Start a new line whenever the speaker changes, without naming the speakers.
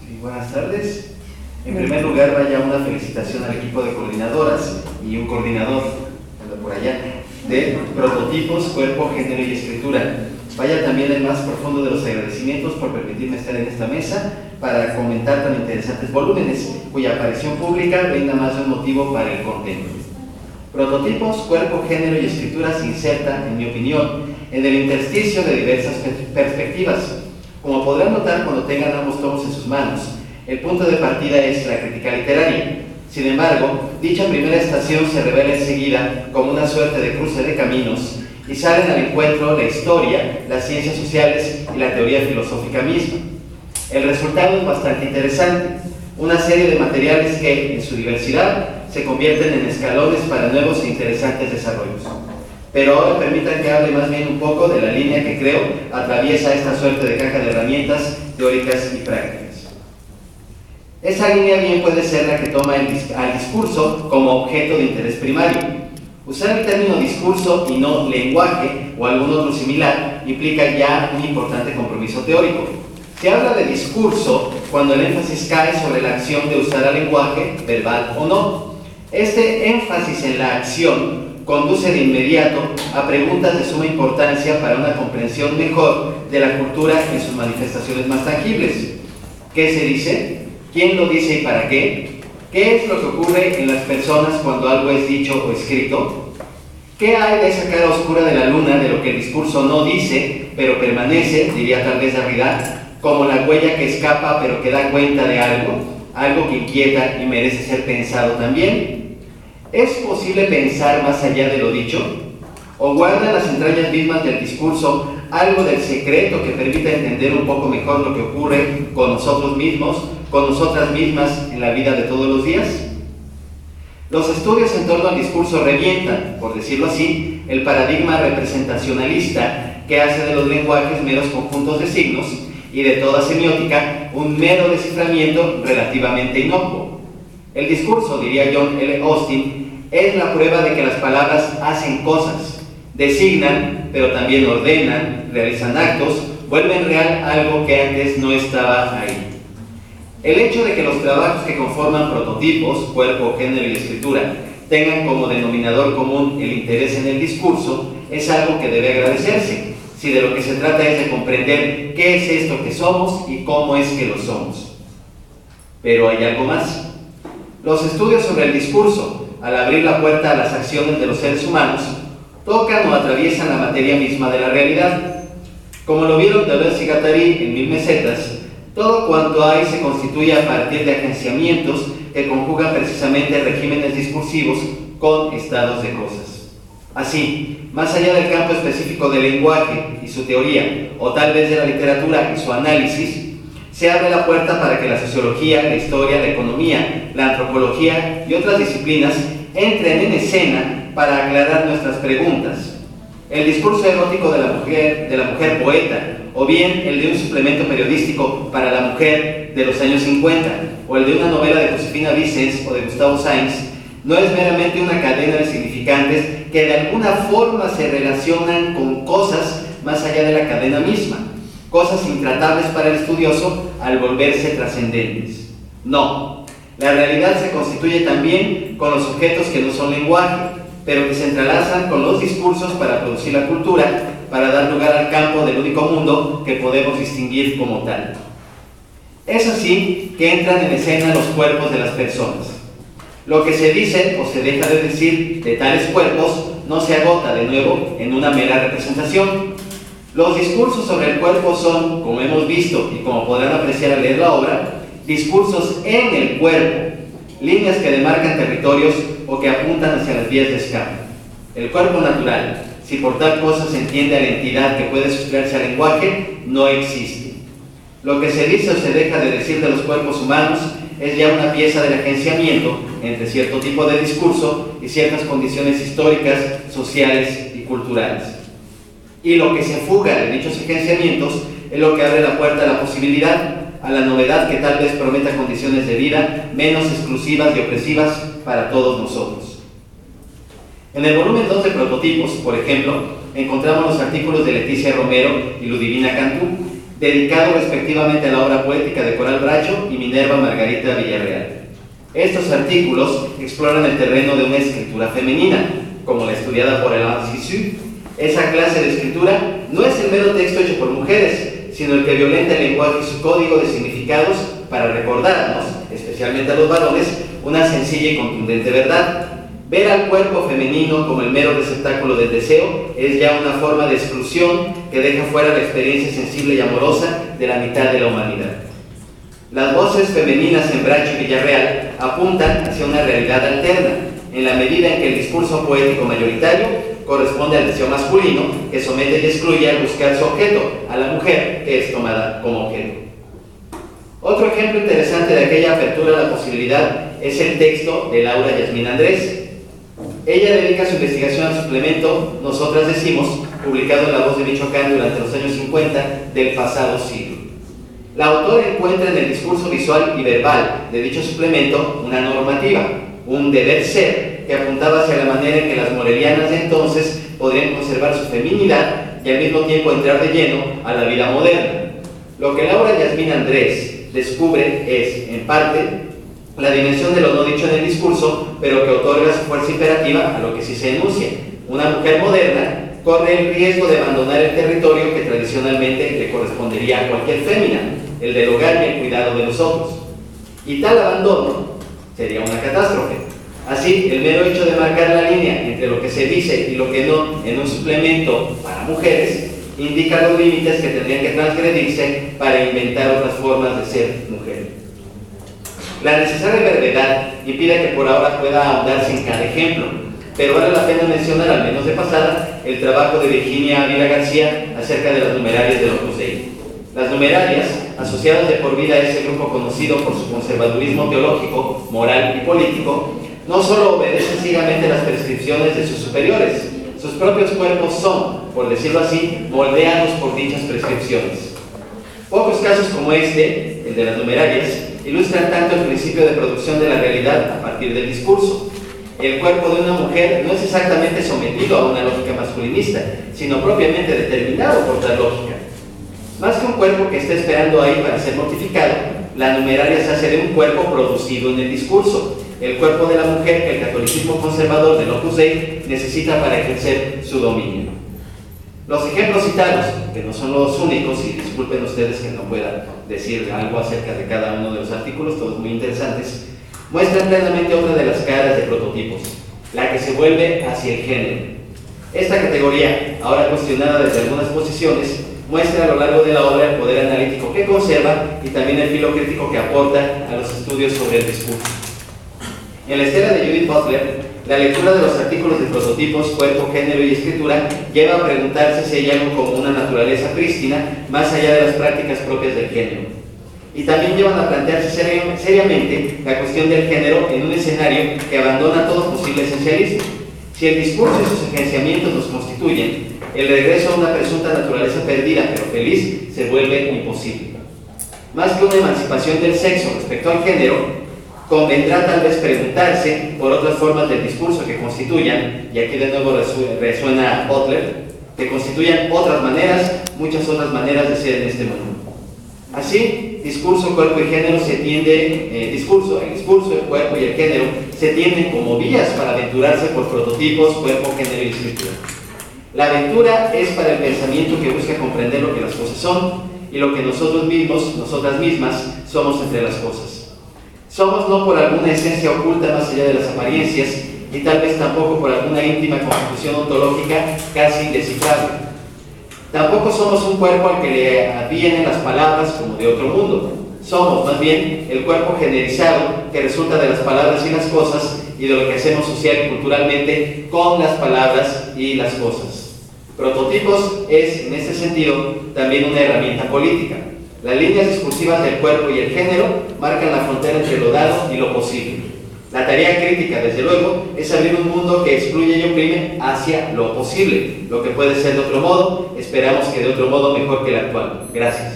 Sí, buenas tardes. En primer lugar, vaya una felicitación al equipo de coordinadoras y un coordinador, anda por allá, de prototipos, cuerpo, género y escritura. Vaya también el más profundo de los agradecimientos por permitirme estar en esta mesa para comentar tan interesantes volúmenes, cuya aparición pública brinda más de un motivo para el contenido. Prototipos, cuerpo, género y escritura se inserta, en mi opinión, en el intersticio de diversas perspectivas. Como podrán notar cuando tengan ambos tomos en sus manos, el punto de partida es la crítica literaria. Sin embargo, dicha primera estación se revela enseguida como una suerte de cruce de caminos y salen al encuentro la historia, las ciencias sociales y la teoría filosófica misma. El resultado es bastante interesante, una serie de materiales que, en su diversidad, se convierten en escalones para nuevos e interesantes desarrollos. Pero ahora permitan que hable más bien un poco de la línea que creo atraviesa esta suerte de caja de herramientas teóricas y prácticas. Esa línea bien puede ser la que toma al discurso como objeto de interés primario. Usar el término discurso y no lenguaje o algún otro similar implica ya un importante compromiso teórico. Se habla de discurso cuando el énfasis cae sobre la acción de usar el lenguaje, verbal o no. Este énfasis en la acción conduce de inmediato a preguntas de suma importancia para una comprensión mejor de la cultura en sus manifestaciones más tangibles. ¿Qué se dice? ¿Quién lo dice y para qué? ¿Qué es lo que ocurre en las personas cuando algo es dicho o escrito? ¿Qué hay de esa cara oscura de la luna de lo que el discurso no dice, pero permanece, diría tal vez Derrida, como la huella que escapa pero que da cuenta de algo que inquieta y merece ser pensado también? ¿Es posible pensar más allá de lo dicho? ¿O guardan las entrañas mismas del discurso algo del secreto que permita entender un poco mejor lo que ocurre con nosotros mismos, con nosotras mismas en la vida de todos los días? Los estudios en torno al discurso revientan, por decirlo así, el paradigma representacionalista que hace de los lenguajes meros conjuntos de signos y de toda semiótica un mero desciframiento relativamente inocuo. El discurso, diría John L. Austin, es la prueba de que las palabras hacen cosas, designan, pero también ordenan, realizan actos, vuelven real algo que antes no estaba ahí. El hecho de que los trabajos que conforman prototipos, cuerpo, género y escritura, tengan como denominador común el interés en el discurso, es algo que debe agradecerse, si de lo que se trata es de comprender qué es esto que somos y cómo es que lo somos. Pero hay algo más. Los estudios sobre el discurso, al abrir la puerta a las acciones de los seres humanos, tocan o atraviesan la materia misma de la realidad. Como lo vieron Deleuze y Guattari en 1000 mesetas, todo cuanto hay se constituye a partir de agenciamientos que conjugan precisamente regímenes discursivos con estados de cosas. Así, más allá del campo específico del lenguaje y su teoría, o tal vez de la literatura y su análisis, se abre la puerta para que la sociología, la historia, la economía, la antropología y otras disciplinas entren en escena para aclarar nuestras preguntas. El discurso erótico de la mujer poeta, o bien el de un suplemento periodístico para la mujer de los años 50, o el de una novela de Josefina Vicens o de Gustavo Sainz, no es meramente una cadena de significantes que de alguna forma se relacionan con cosas más allá de la cadena misma, cosas intratables para el estudioso al volverse trascendentes. No, la realidad se constituye también con los objetos que no son lenguaje, pero que se entrelazan con los discursos para producir la cultura, para dar lugar al campo del único mundo que podemos distinguir como tal. Es así que entran en escena los cuerpos de las personas. Lo que se dice o se deja de decir de tales cuerpos no se agota de nuevo en una mera representación. Los discursos sobre el cuerpo son, como hemos visto y como podrán apreciar al leer la obra, discursos en el cuerpo, líneas que demarcan territorios o que apuntan hacia las vías de escape. El cuerpo natural, si por tal cosa se entiende a la entidad que puede sustraerse al lenguaje, no existe. Lo que se dice o se deja de decir de los cuerpos humanos es ya una pieza del agenciamiento entre cierto tipo de discurso y ciertas condiciones históricas, sociales y culturales. Y lo que se fuga de dichos agenciamientos es lo que abre la puerta a la posibilidad, a la novedad que tal vez prometa condiciones de vida menos exclusivas y opresivas para todos nosotros. En el volumen 2 de Prototipos, por ejemplo, encontramos los artículos de Leticia Romero y Ludivina Cantú, dedicado respectivamente a la obra poética de Coral Bracho y Minerva Margarita Villarreal. Estos artículos exploran el terreno de una escritura femenina, como la estudiada por Alain Sissu. Esa clase de escritura no es el mero texto hecho por mujeres, sino el que violenta el lenguaje y su código de significados para recordarnos, especialmente a los varones, una sencilla y contundente verdad. Ver al cuerpo femenino como el mero receptáculo del deseo es ya una forma de exclusión que deja fuera la experiencia sensible y amorosa de la mitad de la humanidad. Las voces femeninas en Bracho y Villarreal apuntan hacia una realidad alterna, en la medida en que el discurso poético mayoritario corresponde al deseo masculino, que somete y excluye al buscar su objeto, a la mujer, que es tomada como objeto. Otro ejemplo interesante de aquella apertura a la posibilidad es el texto de Laura Yasmín Andrés. Ella dedica su investigación al suplemento Nosotras Decimos, publicado en La Voz de Michoacán durante los años 50 del pasado siglo. La autora encuentra en el discurso visual y verbal de dicho suplemento una normativa, un deber ser, que apuntaba hacia la manera en que las morelianas de entonces podrían conservar su feminidad y al mismo tiempo entrar de lleno a la vida moderna. Lo que Laura Yasmín Andrés descubre es, en parte, la dimensión de lo no dicho en el discurso, pero que otorga su fuerza imperativa a lo que sí se enuncia. Una mujer moderna corre el riesgo de abandonar el territorio que tradicionalmente le correspondería a cualquier fémina, el del hogar y el cuidado de los otros. Y tal abandono sería una catástrofe. Así, el mero hecho de marcar la línea entre lo que se dice y lo que no en un suplemento para mujeres indica los límites que tendrían que transgredirse para inventar otras formas de ser mujer. La necesaria brevedad impide que por ahora pueda ahondarse en cada ejemplo, pero vale la pena mencionar, al menos de pasada, el trabajo de Virginia Ávila García acerca de las numerarias del Opus Dei. Las numerarias, asociadas de por vida a ese grupo conocido por su conservadurismo teológico, moral y político, no solo obedecen ciegamente las prescripciones de sus superiores, sus propios cuerpos son, por decirlo así, moldeados por dichas prescripciones. Pocos casos como este, el de las numerarias, ilustran tanto el principio de producción de la realidad a partir del discurso. El cuerpo de una mujer no es exactamente sometido a una lógica masculinista, sino propiamente determinado por tal lógica. Más que un cuerpo que está esperando ahí para ser mortificado, la numeraria se hace de un cuerpo producido en el discurso, el cuerpo de la mujer que el catolicismo conservador del Opus Dei necesita para ejercer su dominio. Los ejemplos citados, que no son los únicos, y disculpen ustedes que no pueda decir algo acerca de cada uno de los artículos, todos muy interesantes, muestran plenamente otra de las caras de prototipos, la que se vuelve hacia el género. Esta categoría, ahora cuestionada desde algunas posiciones, muestra a lo largo de la obra el poder analítico que conserva y también el filo crítico que aporta a los estudios sobre el discurso. En la estela de Judith Butler, la lectura de los artículos de prototipos, cuerpo, género y escritura lleva a preguntarse si hay algo como una naturaleza prístina más allá de las prácticas propias del género. Y también llevan a plantearse seriamente la cuestión del género en un escenario que abandona todo posible esencialismo. Si el discurso y sus agenciamientos nos constituyen, el regreso a una presunta naturaleza perdida pero feliz se vuelve imposible. Más que una emancipación del sexo respecto al género, convendrá tal vez preguntarse por otras formas del discurso que constituyan, y aquí de nuevo resuena Butler, que constituyan otras maneras, muchas otras maneras de ser en este mundo. Así, discurso, cuerpo y género se tiende, el discurso, el cuerpo y el género se tienden como vías para aventurarse por prototipos, cuerpo, género y escritura. La aventura es para el pensamiento que busca comprender lo que las cosas son y lo que nosotros mismos, nosotras mismas, somos entre las cosas. Somos no por alguna esencia oculta más allá de las apariencias y tal vez tampoco por alguna íntima constitución ontológica casi indescifrable. Tampoco somos un cuerpo al que le avienen las palabras como de otro mundo. Somos, más bien, el cuerpo generizado que resulta de las palabras y las cosas y de lo que hacemos social y culturalmente con las palabras y las cosas. Prototipos es, en este sentido, también una herramienta política. Las líneas discursivas del cuerpo y el género marcan la frontera entre lo dado y lo posible. La tarea crítica, desde luego, es abrir un mundo que excluye y oprime hacia lo posible, lo que puede ser de otro modo, esperamos que de otro modo mejor que el actual. Gracias.